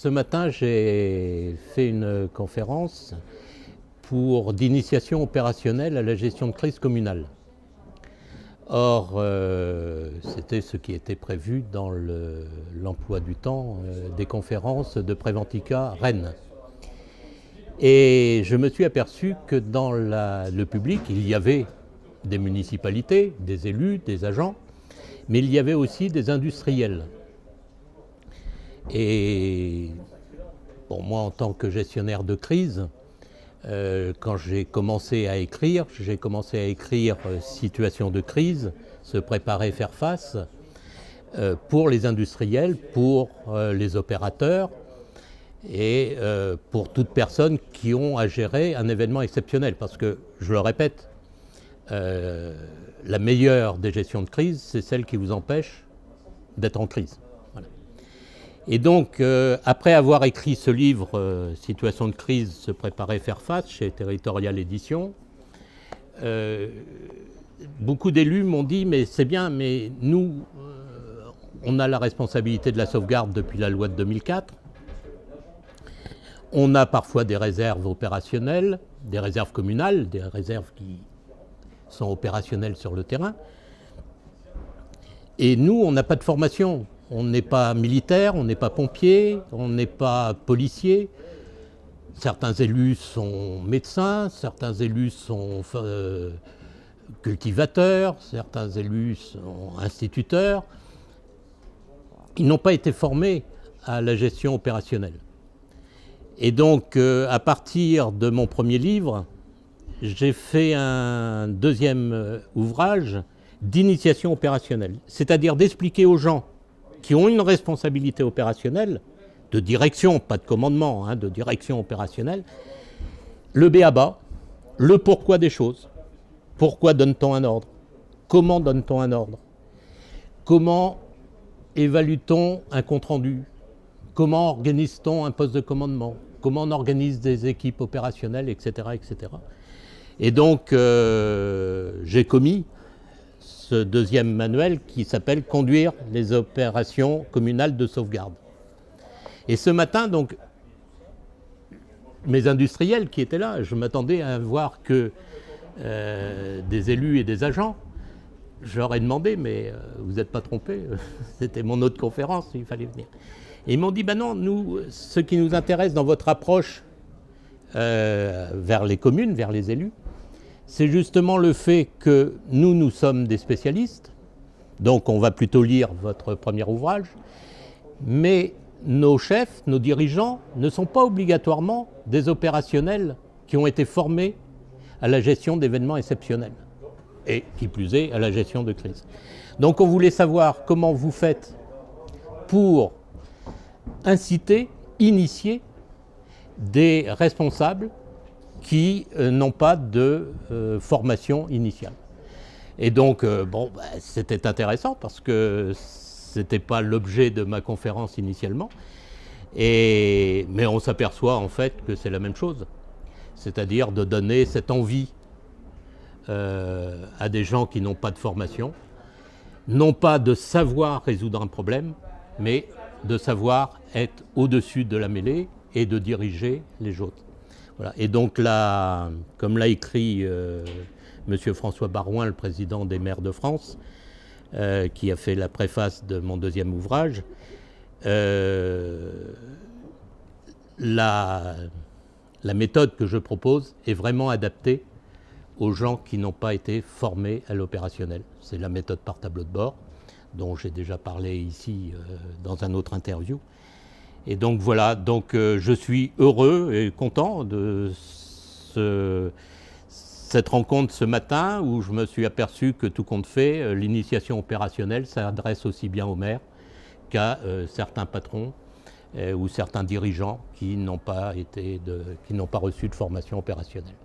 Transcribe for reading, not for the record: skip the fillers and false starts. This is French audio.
Ce matin, j'ai fait une conférence d'initiation opérationnelle à la gestion de crise communale. Or, c'était ce qui était prévu dans l'emploi du temps des conférences de Préventica Rennes. Et je me suis aperçu que dans le public, il y avait des municipalités, des élus, des agents, mais il y avait aussi des industriels. Et bon, moi, en tant que gestionnaire de crise, quand j'ai commencé à écrire situation de crise, se préparer, faire face, pour les industriels, pour les opérateurs et pour toute personne qui ont à gérer un événement exceptionnel. Parce que, je le répète, la meilleure des gestions de crise, c'est celle qui vous empêche d'être en crise. Voilà. Et donc, après avoir écrit ce livre, Situation de crise, se préparer, faire face, chez Territorial Édition, beaucoup d'élus m'ont dit « mais c'est bien, mais nous, on a la responsabilité de la sauvegarde depuis la loi de 2004, on a parfois des réserves opérationnelles, des réserves communales, des réserves qui sont opérationnelles sur le terrain, et nous, on n'a pas de formation. On n'est pas militaire, on n'est pas pompier, on n'est pas policier. Certains élus sont médecins, certains élus sont cultivateurs, certains élus sont instituteurs. Ils n'ont pas été formés à la gestion opérationnelle. Et donc, à partir de mon premier livre, j'ai fait un deuxième ouvrage d'initiation opérationnelle, c'est-à-dire d'expliquer aux gens qui ont une responsabilité opérationnelle, de direction, pas de commandement, hein, de direction opérationnelle, le b.a.-ba, le pourquoi des choses. Pourquoi donne-t-on un ordre? Comment donne-t-on un ordre? Comment évalue-t-on un compte-rendu? Comment organise-t-on un poste de commandement? Comment on organise des équipes opérationnelles, etc. etc. Et donc, j'ai commis ce deuxième manuel qui s'appelle « Conduire les opérations communales de sauvegarde ». Et ce matin, donc, mes industriels qui étaient là, je m'attendais à voir que des élus et des agents. Je leur ai demandé, mais vous n'êtes pas trompés, c'était mon autre conférence, il fallait venir. Et ils m'ont dit, ben non, nous, ce qui nous intéresse dans votre approche vers les communes, vers les élus, c'est justement le fait que nous sommes des spécialistes, donc on va plutôt lire votre premier ouvrage, mais nos chefs, nos dirigeants ne sont pas obligatoirement des opérationnels qui ont été formés à la gestion d'événements exceptionnels, et qui plus est, à la gestion de crise. Donc on voulait savoir comment vous faites pour inciter, initier des responsables qui n'ont pas de formation initiale. Et donc, bon, bah, c'était intéressant parce que ce n'était pas l'objet de ma conférence initialement, mais on s'aperçoit en fait que c'est la même chose, c'est-à-dire de donner cette envie à des gens qui n'ont pas de formation, non pas de savoir résoudre un problème, mais de savoir être au-dessus de la mêlée et de diriger les autres. Voilà. Et donc là, comme l'a écrit M. François Barouin, le président des maires de France, qui a fait la préface de mon deuxième ouvrage, la méthode que je propose est vraiment adaptée aux gens qui n'ont pas été formés à l'opérationnel. C'est la méthode par tableau de bord, dont j'ai déjà parlé ici dans un autre interview. Et donc voilà, donc je suis heureux et content de cette rencontre ce matin où je me suis aperçu que tout compte fait, l'initiation opérationnelle s'adresse aussi bien aux maires qu'à certains patrons ou certains dirigeants qui n'ont pas reçu de formation opérationnelle.